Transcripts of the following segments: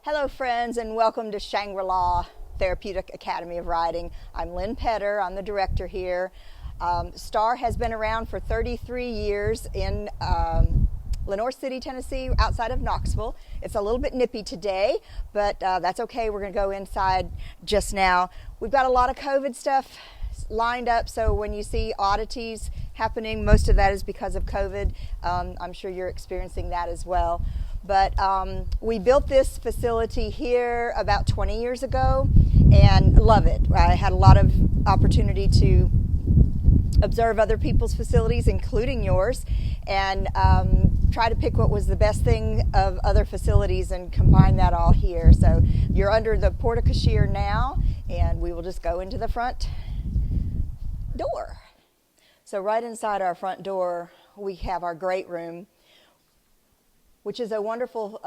Hello friends, and welcome to Shangri-La Therapeutic Academy of Riding. I'm Lynn Petter, I'm the director here. STAR has been around for 33 years in Lenoir City, Tennessee, outside of Knoxville. It's a little bit nippy today, but that's okay. We're going to go inside just now. We've got a lot of COVID stuff lined up, so when you see oddities happening, most of that is because of COVID. I'm sure you're experiencing that as well. But we built this facility here about 20 years ago and love it. I had a lot of opportunity to observe other people's facilities, including yours, and try to pick what was the best thing of other facilities and combine that all here. So you're under the porte-cochere now, and we will just go into the front door. So right inside our front door, we have our great room, which is a wonderful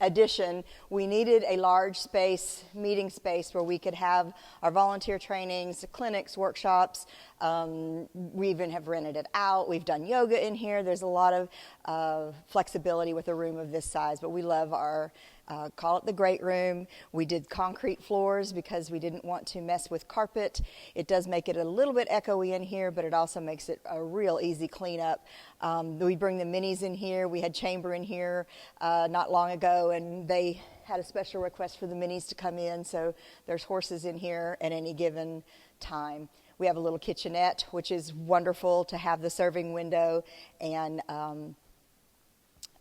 addition. We needed a large space, meeting space, where we could have our volunteer trainings, clinics, workshops. We even have rented it out. We've done yoga in here. There's a lot of flexibility with a room of this size, but we love our call it the great room. We did concrete floors because we didn't want to mess with carpet. It does make it a little bit echoey in here, but it also makes it a real easy cleanup. We bring the minis in here. We had chamber in here not long ago, and they had a special request for the minis to come in, so there's horses in here at any given time. We have a little kitchenette, which is wonderful to have the serving window and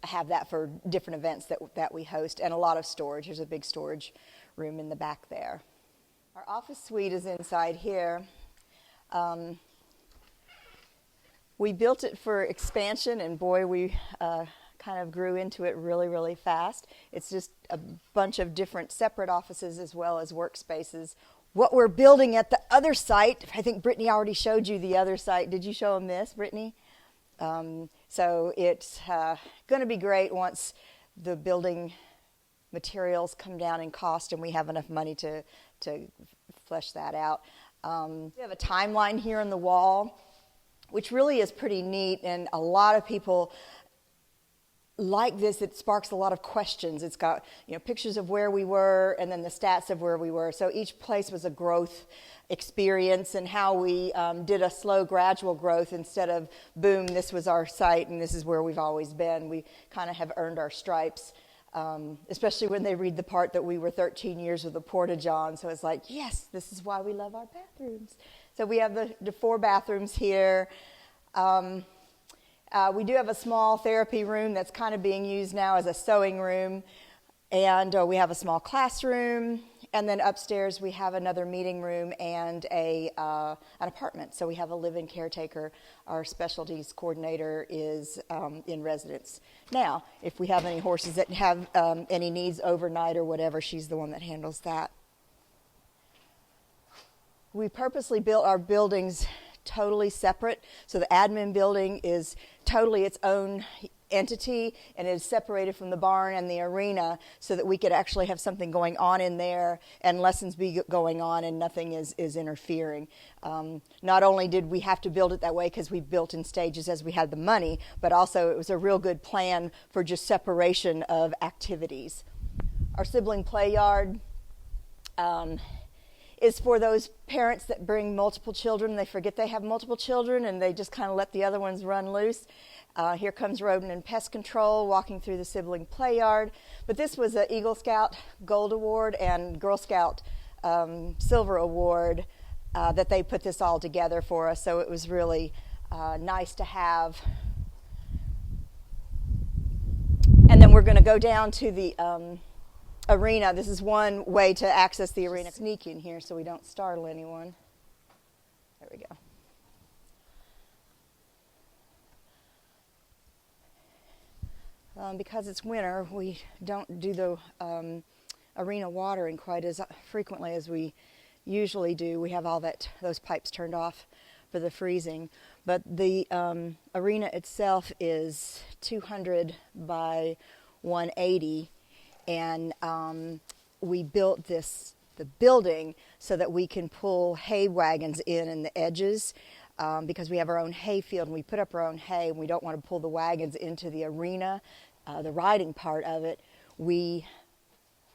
have that for different events that we host, and a lot of storage. There's a big storage room in the back there. Our office suite is inside here. We built it for expansion, and boy, we kind of grew into it really, really fast. It's just a bunch of different separate offices as well as workspaces. What we're building at the other site, I think Brittany already showed you the other site. Did you show them this, Brittany? So it's going to be great once the building materials come down in cost and we have enough money to flesh that out. We have a timeline here on the wall, which really is pretty neat, and a lot of people like this. It sparks a lot of questions. It's got, pictures of where we were and then the stats of where we were. So each place was a growth experience, and how we did a slow, gradual growth instead of boom, this was our site and this is where we've always been. We kind of have earned our stripes, especially when they read the part that we were 13 years with a porta-john. So it's like, yes, this is why we love our bathrooms. So we have the 4 bathrooms here. We do have a small therapy room that's kind of being used now as a sewing room, and we have a small classroom, and then upstairs we have another meeting room and an apartment. So we have a live-in caretaker. Our specialties coordinator is in residence. Now, if we have any horses that have any needs overnight or whatever, she's the one that handles that. We purposely built our buildings totally separate. So the admin building is totally its own entity, and it is separated from the barn and the arena so that we could actually have something going on in there and lessons be going on and nothing is interfering. Not only did we have to build it that way because we built in stages as we had the money, but also it was a real good plan for just separation of activities. Our sibling play yard is for those parents that bring multiple children. They forget they have multiple children and they just kind of let the other ones run loose. Here comes Rodent and Pest Control walking through the sibling play yard. But this was an Eagle Scout Gold Award and Girl Scout Silver Award that they put this all together for us. So it was really nice to have. And then we're going to go down to the arena. This is one way to access the arena. Sneak in here so we don't startle anyone. There we go. Because it's winter, we don't do the arena watering quite as frequently as we usually do. We have all those pipes turned off for the freezing. But the arena itself is 200 by 180. And we built the building so that we can pull hay wagons in the edges because we have our own hay field and we put up our own hay, and we don't want to pull the wagons into the arena, the riding part of it. We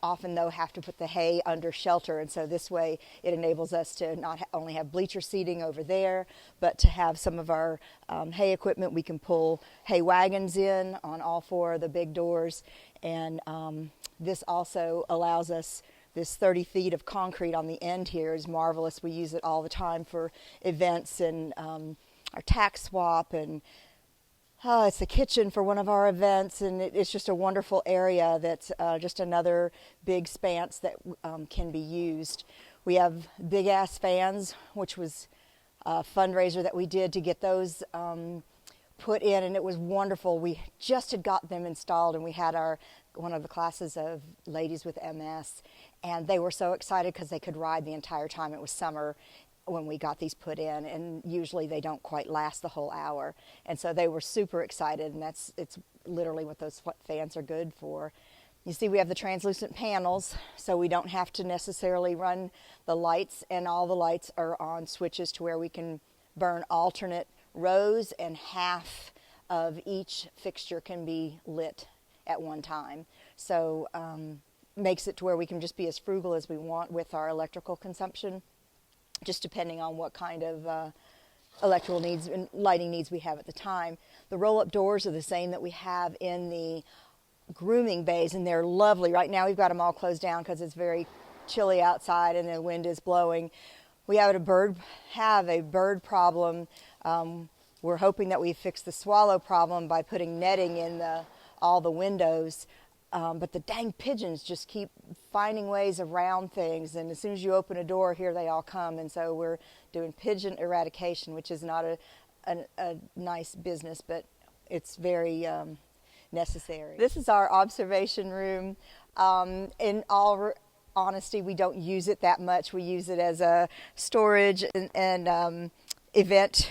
often though have to put the hay under shelter, and so this way it enables us to not only have bleacher seating over there, but to have some of our hay equipment. We can pull hay wagons in on all four of the big doors, and this also allows us, this 30 feet of concrete on the end here is marvelous. We use it all the time for events and our tax swap, and it's the kitchen for one of our events, and it's just a wonderful area that's just another big spanse that can be used. We have big ass fans, which was a fundraiser that we did to get those put in, and it was wonderful. We just had got them installed, and we had one of the classes of ladies with MS, and they were so excited because they could ride the entire time. It was summer when we got these put in, and usually they don't quite last the whole hour, and so they were super excited, and it's literally what those fans are good for. You see, we have the translucent panels, so we don't have to necessarily run the lights, and all the lights are on switches to where we can burn alternate rows, and half of each fixture can be lit at one time. So makes it to where we can just be as frugal as we want with our electrical consumption, just depending on what kind of electrical needs and lighting needs we have at the time. The roll-up doors are the same that we have in the grooming bays, and they're lovely. Right now we've got them all closed down because it's very chilly outside and the wind is blowing. We have a bird problem. We're hoping that we fix the swallow problem by putting netting in all the windows. But the dang pigeons just keep finding ways around things, and as soon as you open a door, here they all come. And so we're doing pigeon eradication, which is not a nice business, but it's very necessary. This is our observation room. In all honesty, we don't use it that much. We use it as a storage and event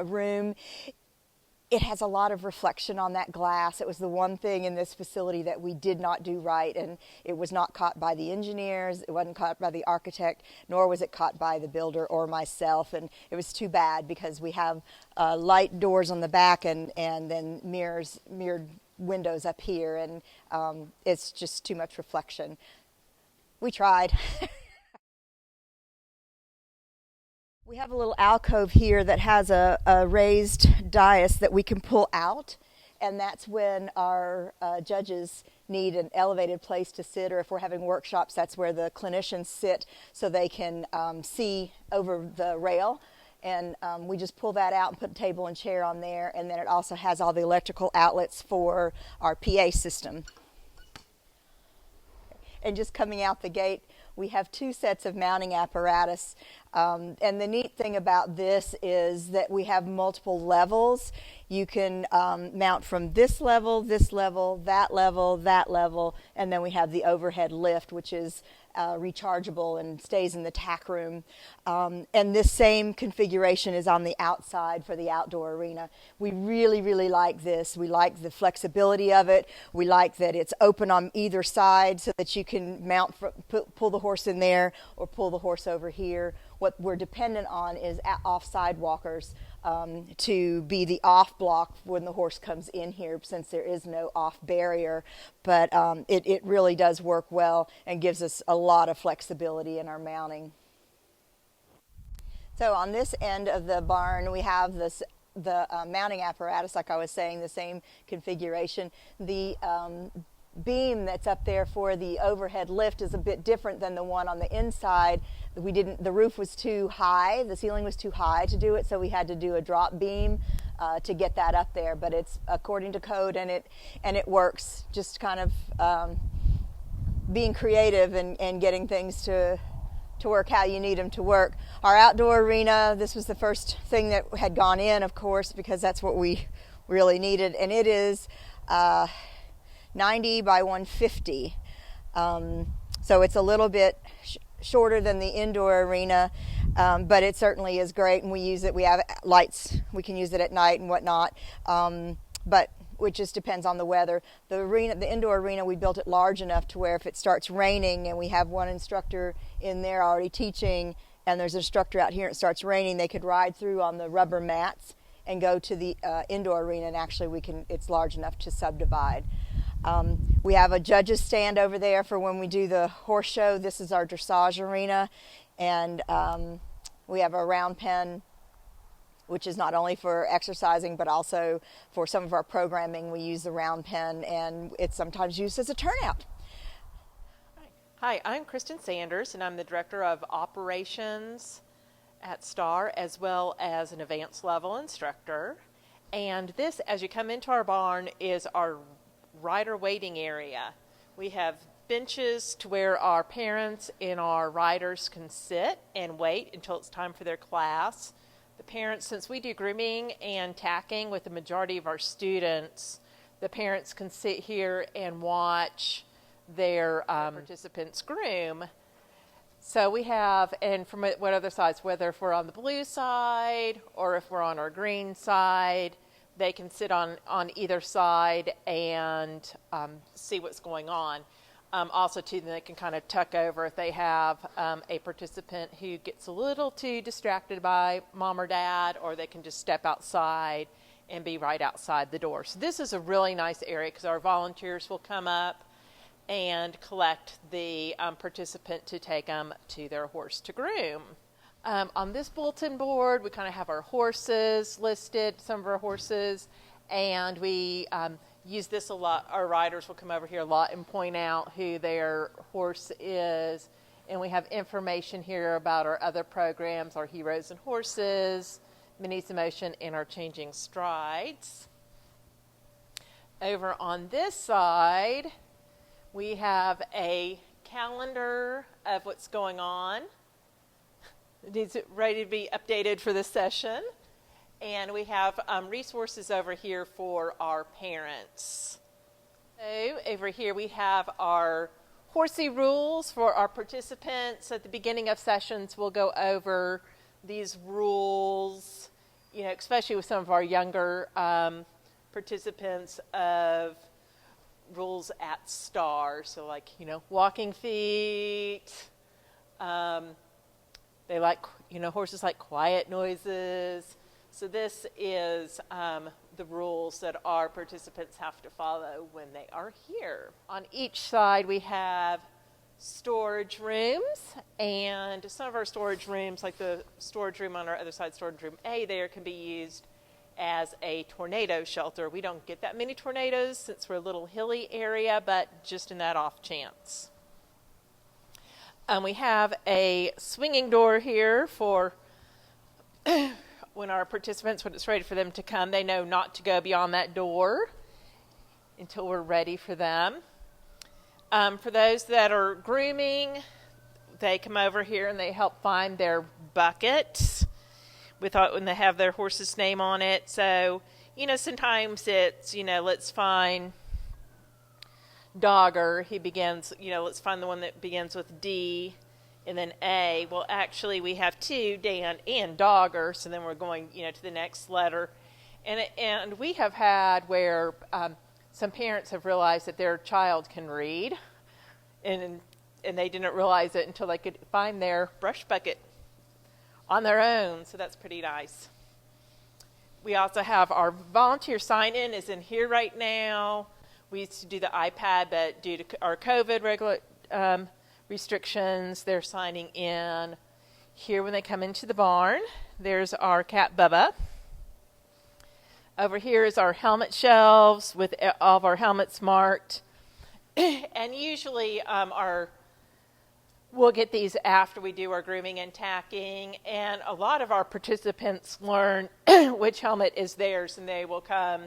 room. It has a lot of reflection on that glass. It was the one thing in this facility that we did not do right, and it was not caught by the engineers, it wasn't caught by the architect, nor was it caught by the builder or myself, and it was too bad because we have light doors on the back and then mirrored windows up here, and it's just too much reflection. We tried. We have a little alcove here that has a raised dais that we can pull out, and that's when our judges need an elevated place to sit, or if we're having workshops, that's where the clinicians sit so they can see over the rail. And we just pull that out and put a table and chair on there, and then it also has all the electrical outlets for our PA system. And just coming out the gate, we have two sets of mounting apparatus, and the neat thing about this is that we have multiple levels. You can mount from this level, that level, and then we have the overhead lift, which is rechargeable and stays in the tack room. And this same configuration is on the outside for the outdoor arena. We really, really like this. We like the flexibility of it. We like that it's open on either side so that you can pull the horse in there or pull the horse over here. What we're dependent on is off-side walkers to be the off block when the horse comes in here, since there is no off barrier. But it really does work well and gives us a lot of flexibility in our mounting. So on this end of the barn, we have the mounting apparatus, like I was saying, the same configuration. The beam that's up there for the overhead lift is a bit different than the one on the inside. The roof was too high, the ceiling was too high to do it, so we had to do a drop beam to get that up there. But it's according to code, and it works. Just kind of being creative and getting things to work how you need them to work. Our outdoor arena, this was the first thing that had gone in, of course, because that's what we really needed, and it is 90 by 150. So it's a little bit shorter than the indoor arena, but it certainly is great, and we use it. We have lights, we can use it at night and whatnot, but it just depends on the weather. The indoor arena, we built it large enough to where if it starts raining and we have one instructor in there already teaching, and there's an instructor out here and it starts raining, they could ride through on the rubber mats and go to the indoor arena, and actually it's large enough to subdivide. We have a judge's stand over there for when we do the horse show. This is our dressage arena, and we have a round pen, which is not only for exercising but also for some of our programming. We use the round pen, and it's sometimes used as a turnout. Hi, I'm Kristen Sanders, and I'm the Director of Operations at STAR, as well as an advanced level instructor. And this, as you come into our barn, is our rider waiting area. We have benches to where our parents and our riders can sit and wait until it's time for their class. The parents, since we do grooming and tacking with the majority of our students, the parents can sit here and watch their participants groom. So we have, and from what other sides, whether if we're on the blue side or if we're on our green side, they can sit on either side and see what's going on. Also, too, they can kind of tuck over if they have a participant who gets a little too distracted by mom or dad, or they can just step outside and be right outside the door. So this is a really nice area because our volunteers will come up and collect the participant to take them to their horse to groom. On this bulletin board, we kind of have our horses listed, some of our horses, and we use this a lot. Our riders will come over here a lot and point out who their horse is, and we have information here about our other programs, our Heroes and Horses, Minis in Motion, and our Changing Strides. Over on this side, we have a calendar of what's going on. It's ready to be updated for this session. And we have resources over here for our parents. So over here we have our horsey rules for our participants. At the beginning of sessions, we'll go over these rules, especially with some of our younger participants, of rules at STAR. So like, walking feet. They like, horses like quiet noises. So this is the rules that our participants have to follow when they are here. On each side we have storage rooms, and some of our storage rooms, like the storage room on our other side, storage room A there, can be used as a tornado shelter. We don't get that many tornadoes since we're a little hilly area, but just in that off chance. We have a swinging door here for when our participants, when it's ready for them to come, they know not to go beyond that door until we're ready for them. For those that are grooming, they come over here and they help find their bucket when they have their horse's name on it. So, sometimes it's, let's find Dogger. He begins, let's find the one that begins with D and then A. Well, actually, we have two, Dan and Dogger, so then we're going, to the next letter. And we have had where some parents have realized that their child can read, and they didn't realize it until they could find their brush bucket on their own, so that's pretty nice. We also have our volunteer sign-in is in here right now. We used to do the iPad, but due to our COVID restrictions, they're signing in here when they come into the barn. There's our cat Bubba. Over here is our helmet shelves with all of our helmets marked. And usually we'll get these after we do our grooming and tacking, and a lot of our participants learn which helmet is theirs, and they will come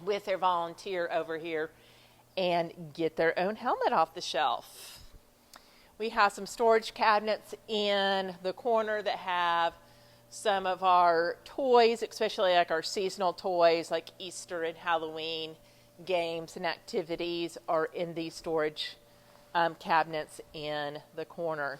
with their volunteer over here and get their own helmet off the shelf. We have some storage cabinets in the corner that have some of our toys, especially like our seasonal toys like Easter and Halloween games and activities are in these storage cabinets in the corner.